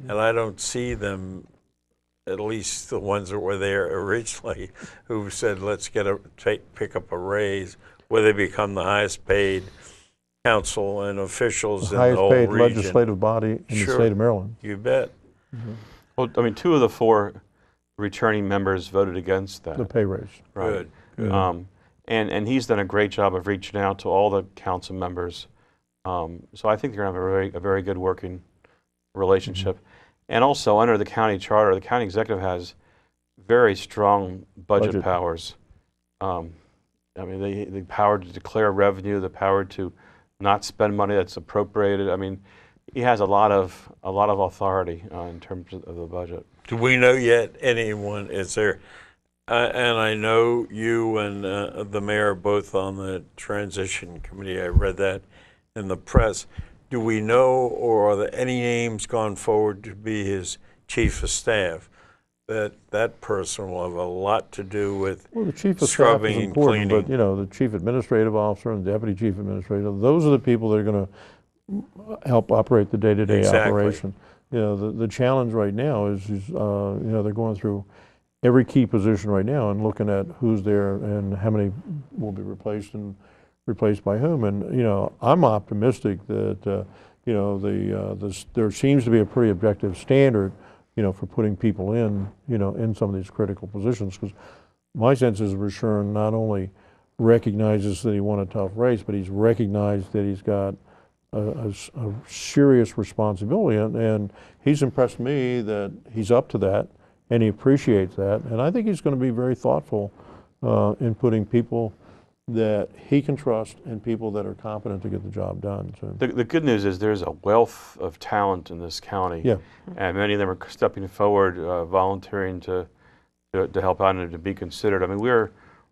and I don't see them, at least the ones that were there originally, who said, let's pick up a raise, where they become the highest paid council and officials in the highest whole paid region. legislative body in the state of Maryland. You bet. Well, I mean, 2 of the 4 returning members voted against that. The pay raise. Right. Good. And he's done a great job of reaching out to all the council members. So I think they're going to have a very good working relationship. And also, under the county charter, the county executive has very strong budget powers. I mean, the power to declare revenue, the power to not spend money that's appropriated. I mean, he has a lot of authority in terms of the budget. Do we know yet anyone, is there, and I know you and the mayor are both on the transition committee, I read that in the press. Do we know, or are there any names gone forward to be his chief of staff? That person will have a lot to do with the chief of scrubbing staff is and important, cleaning. but the chief administrative officer and deputy chief administrative, those are the people that are going to help operate the day-to-day operation. The challenge right now is they're going through every key position right now and looking at who's there and how many will be replaced and replaced by whom. And I'm optimistic that there seems to be a pretty objective standard for putting people in some of these critical positions, because my sense is Rushern not only recognizes that he won a tough race, but he's recognized that he's got a serious responsibility, and he's impressed me that he's up to that and he appreciates that, and I think he's going to be very thoughtful in putting people that he can trust and people that are competent to get the job done. So. The good news is there's a wealth of talent in this county, and many of them are stepping forward, volunteering to help out and to be considered. I mean, we're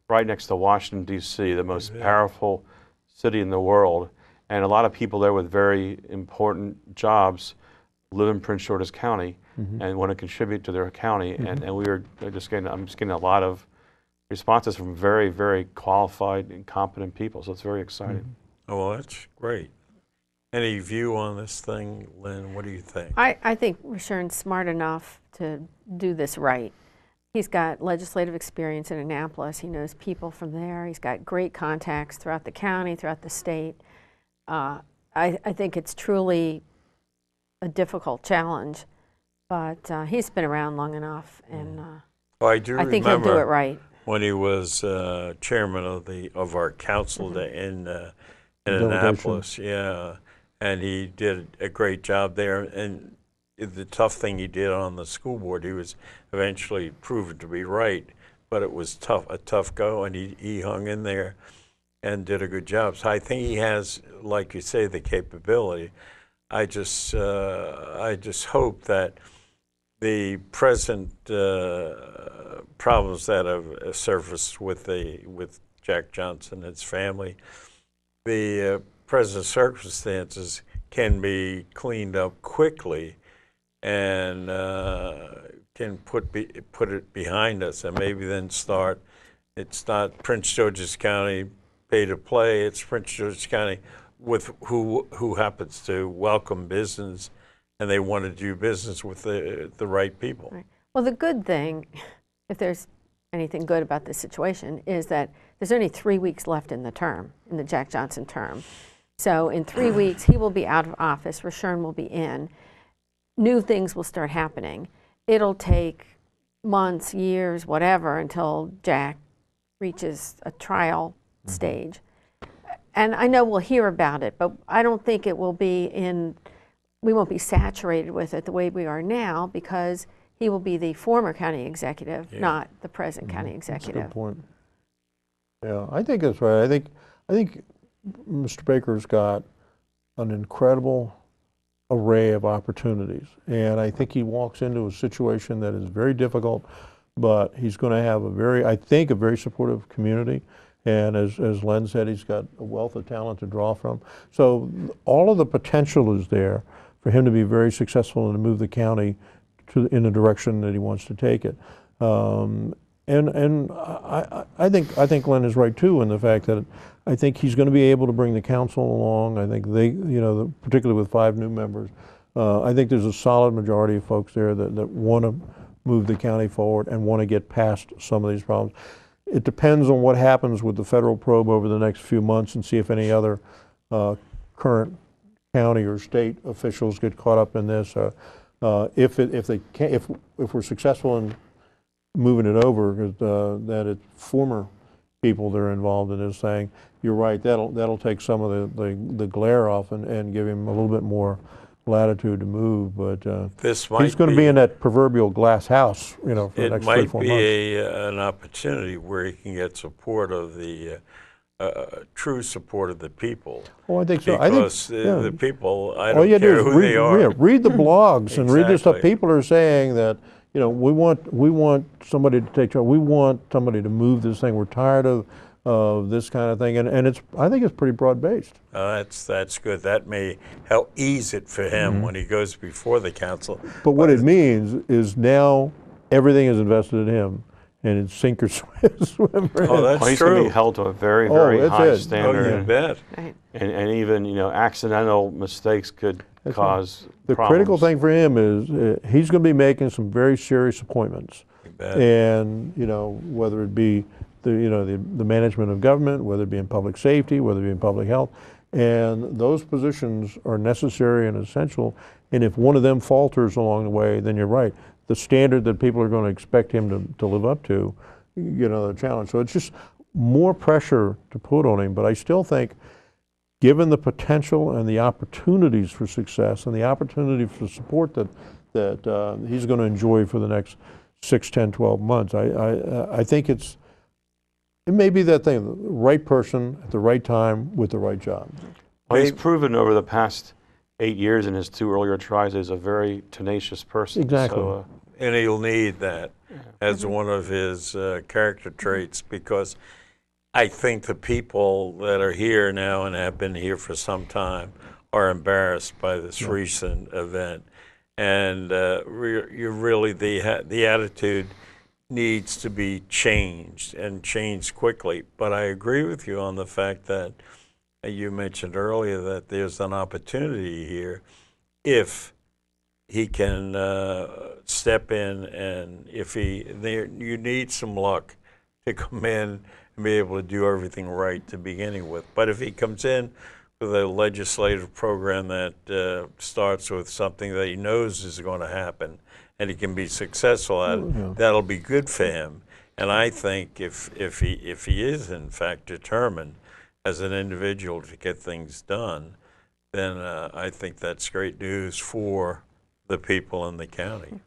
right next to Washington, D.C., the most powerful city in the world, and a lot of people there with very important jobs live in Prince George's County and want to contribute to their county. And I'm just getting a lot of responses from very, very qualified and competent people. So it's very exciting. Oh, well, that's great. Any view on this thing, Lynn? What do you think? I think Rushern's smart enough to do this right. He's got legislative experience in Annapolis. He knows people from there. He's got great contacts throughout the county, throughout the state. I think it's truly a difficult challenge, but he's been around long enough, and I do I think he'll do it right. When he was chairman of our council in Annapolis, and he did a great job there. And the tough thing he did on the school board, he was eventually proven to be right, but it was a tough go, and he hung in there and did a good job. So I think he has, like you say, the capability. I just hope that the present problems that have surfaced with Jack Johnson and his family, the present circumstances can be cleaned up quickly, and can put it behind us, and maybe then start. It's not Prince George's County pay to play. It's Prince George's County with who happens to welcome business, and they want to do business with the right people. Right. Well, the good thing, if there's anything good about this situation, is that there's only 3 weeks left in the Jack Johnson term. So in 3 weeks, he will be out of office, Rushern will be in. New things will start happening. It'll take months, years, whatever, until Jack reaches a trial stage. And I know we'll hear about it, but I don't think it will be we won't be saturated with it the way we are now, because he will be the former county executive, not the present county executive. That's a good point. Yeah, I think that's right. I think Mr. Baker's got an incredible array of opportunities, and I think he walks into a situation that is very difficult, but he's going to have a very supportive community. And as Len said, he's got a wealth of talent to draw from. So all of the potential is there for him to be very successful and to move the county in the direction that he wants to take it. And I think Len is right too in the fact that I think he's going to be able to bring the council along. I think they, particularly with 5 new members, I think there's a solid majority of folks there that want to move the county forward and want to get past some of these problems. It depends on what happens with the federal probe over the next few months and see if any other current county or state officials get caught up in this. If we're successful in moving it over, that it's former people that are involved in this saying, you're right, that'll take some of the glare off and give him a little bit more latitude to move. But he's going to be in that proverbial glass house, for the next 3-4 months. It might be an opportunity where he can get support of the true support of the people. Oh, I think so. Because the people, I don't care who they are. Yeah, read the blogs and read the stuff. People are saying that, we want somebody to take charge. We want somebody to move this thing. We're tired of this kind of thing, and I think it's pretty broad based. That's good. That may help ease it for him when he goes before the council. But what it means is now everything is invested in him, and it's sink or swim for him. Oh, that's he's true. going to be held to a very, very high standard. Oh, you bet. Right. And even accidental mistakes could cause the problems. critical thing for him is he's going to be making some very serious appointments, and whether it be the management of government, whether it be in public safety, whether it be in public health, and those positions are necessary and essential. And if one of them falters along the way, then you're right. The standard that people are going to expect him to live up to, the challenge. So it's just more pressure to put on him. But I still think, given the potential and the opportunities for success and the opportunity for support that he's going to enjoy for the next 6, 10, 12 months, I think it may be that thing, the right person at the right time with the right job. Well, he's proven over the past 8 years in his 2 earlier tries as a very tenacious person. Exactly. So, and he'll need that as one of his character traits, because I think the people that are here now and have been here for some time are embarrassed by this recent event. And you really, the attitude needs to be changed and changed quickly. But I agree with you on the fact that you mentioned earlier that there's an opportunity here if he can step in, and you need some luck to come in and be able to do everything right to beginning with. But if he comes in with a legislative program that starts with something that he knows is going to happen and he can be successful at it, that'll be good for him. And I think if he is in fact determined as an individual to get things done, then I think that's great news for the people in the county.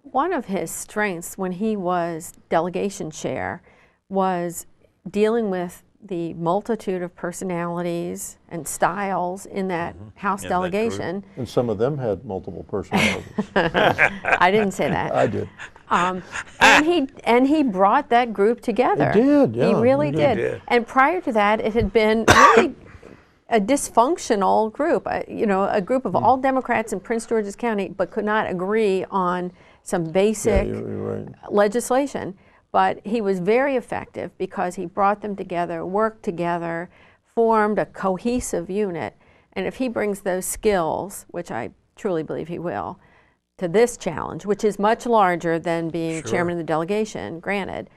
One of his strengths when he was delegation chair was dealing with the multitude of personalities and styles in that House delegation. And some of them had multiple personalities. I didn't say that. I did. And he brought that group together. He did, yeah. He really did. And prior to that, it had been really a dysfunctional group, a group of all Democrats in Prince George's County, but could not agree on some basic legislation. But he was very effective because he brought them together, worked together, formed a cohesive unit. And if he brings those skills, which I truly believe he will, to this challenge, which is much larger than being chairman of the delegation, granted,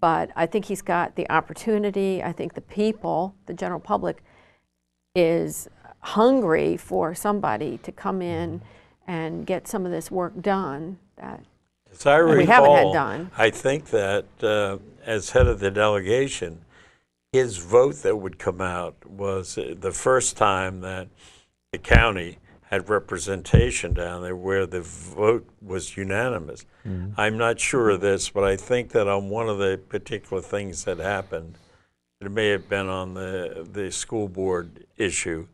but I think he's got the opportunity. I think the people, the general public, is hungry for somebody to come in and get some of this work done that as I recall, we haven't had done. I think that as head of the delegation, his vote that would come out was the first time that the county had representation down there where the vote was unanimous. I'm not sure of this, but I think that on one of the particular things that happened, it may have been on the school board issue,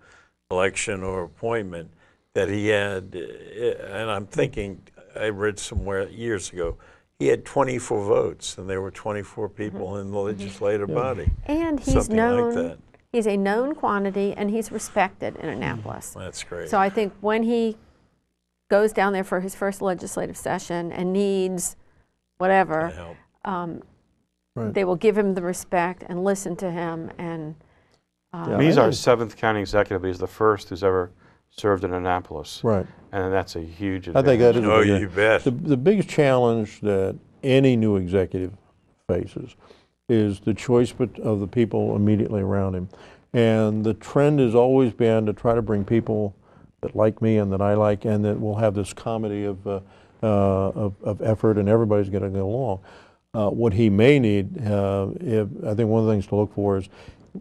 election or appointment, that he had, and I'm thinking, I read somewhere years ago, he had 24 votes, and there were 24 people in the legislative body. And he's Something known, like that. he's a known quantity, and he's respected in Annapolis. That's great. So I think when he goes down there for his first legislative session and needs whatever, they will give him the respect and listen to him. And he's our 7th county executive. He's the first who's ever served in Annapolis. Right. And that's a huge I advantage. think that is Oh, a big, you bet. the biggest challenge that any new executive faces is the choice of the people immediately around him. And the trend has always been to try to bring people that like me and that I like, and that will have this comedy of effort, and everybody's going to go along. What he may need, I think one of the things to look for is,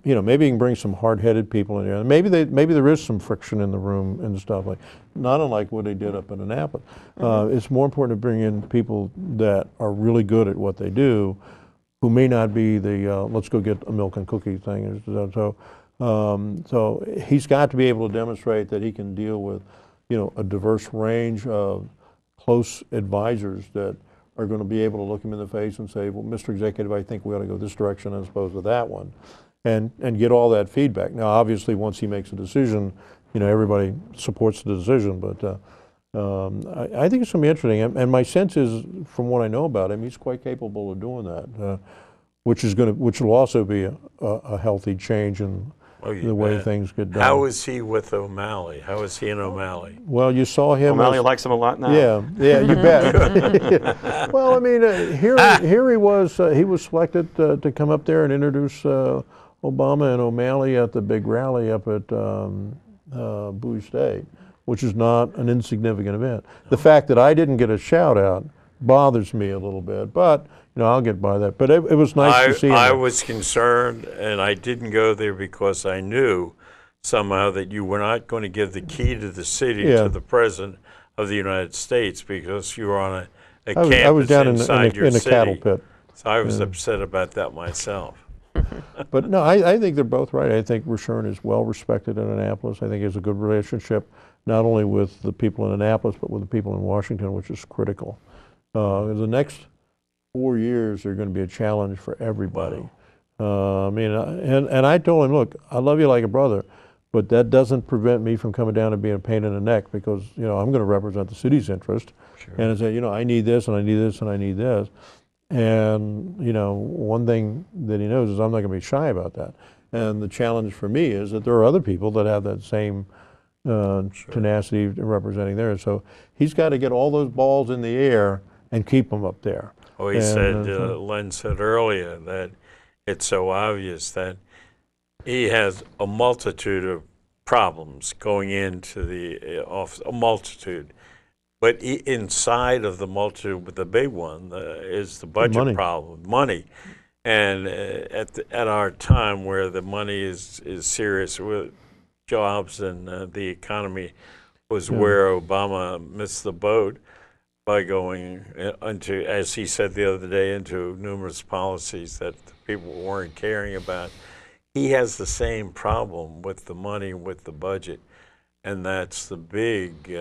maybe you can bring some hard-headed people in there. Maybe there is some friction in the room and stuff like, not unlike what they did up in Annapolis. It's more important to bring in people that are really good at what they do, who may not be the let's go get a milk and cookie thing. So he's got to be able to demonstrate that he can deal with, a diverse range of close advisors that are going to be able to look him in the face and say, well, Mr. Executive, I think we ought to go this direction as opposed to that one. And get all that feedback. Now, obviously, once he makes a decision, everybody supports the decision. But I think it's going to be interesting. And my sense is, from what I know about him, he's quite capable of doing that, which will also be a healthy change in the way things get done. How is he with O'Malley? How is he in O'Malley? Well, you saw him. O'Malley likes him a lot now. Yeah, you bet. Well, I mean, here he was selected to come up there and introduce Obama and O'Malley at the big rally up at Bowie State, which is not an insignificant event. The fact that I didn't get a shout out bothers me a little bit, but I'll get by that. But it was nice to see him. I was concerned, and I didn't go there because I knew somehow that you were not going to give the key to the city to the President of the United States, because you were on a campus I was down inside your in a city. cattle pit. So I was upset about that myself. But no, I think they're both right. I think Rushern is well respected in Annapolis. I think he has a good relationship, not only with the people in Annapolis, but with the people in Washington, which is critical. The next 4 years are going to be a challenge for everybody. Wow. And I told him, look, I love you like a brother, but that doesn't prevent me from coming down and being a pain in the neck, because I'm going to represent the city's interest. Sure. And I say, I need this, and I need this, and I need this. And one thing that he knows is I'm not going to be shy about that. And the challenge for me is that there are other people that have that same tenacity in representing theirs. So he's got to get all those balls in the air and keep them up there. Oh, Len said earlier that it's so obvious that he has a multitude of problems going into the office, a multitude. But inside of the multitude, the big one is the budget problem, money. And at our time, where the money is serious, with jobs and the economy was where Obama missed the boat by going into, as he said the other day, into numerous policies that people weren't caring about. He has the same problem with the money, with the budget, and that's the big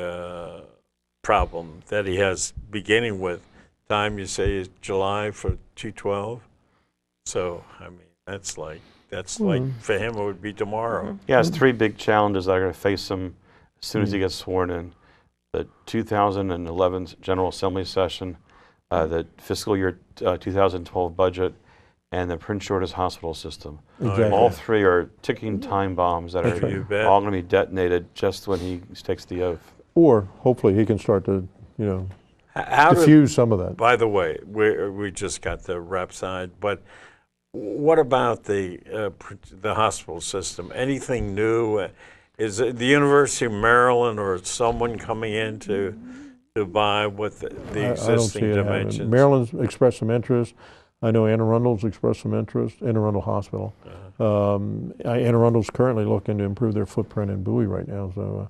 problem that he has, beginning with time you say is July for 212. So I mean that's like for him it would be tomorrow. He has three big challenges that are going to face him as soon as he gets sworn in: the 2011 General Assembly session, the fiscal year 2012 budget, and the Prince George's Hospital system. Exactly. All three are ticking time bombs that are all going to be detonated just when he takes the oath. Or hopefully he can start to, diffuse some of that. By the way, we just got the rep side, but what about the hospital system? Anything new? Is it the University of Maryland or someone coming in to buy with the existing dimensions? Maryland's expressed some interest. I know Anne Arundel's expressed some interest. Anne Arundel Hospital. Anne Arundel's currently looking to improve their footprint in Bowie right now. So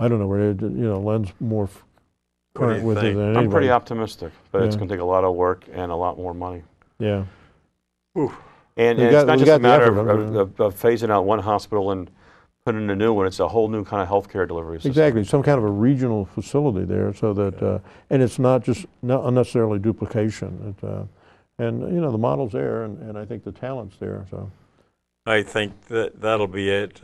I don't know where Len's more current with it than anybody. I'm pretty optimistic, but it's going to take a lot of work and a lot more money. Yeah. And it's not just a matter of phasing out one hospital and putting in a new one. It's a whole new kind of healthcare delivery system. Exactly, some kind of a regional facility there, so that and it's not unnecessarily duplication. And the model's there, and I think the talent's there. So I think that'll be it.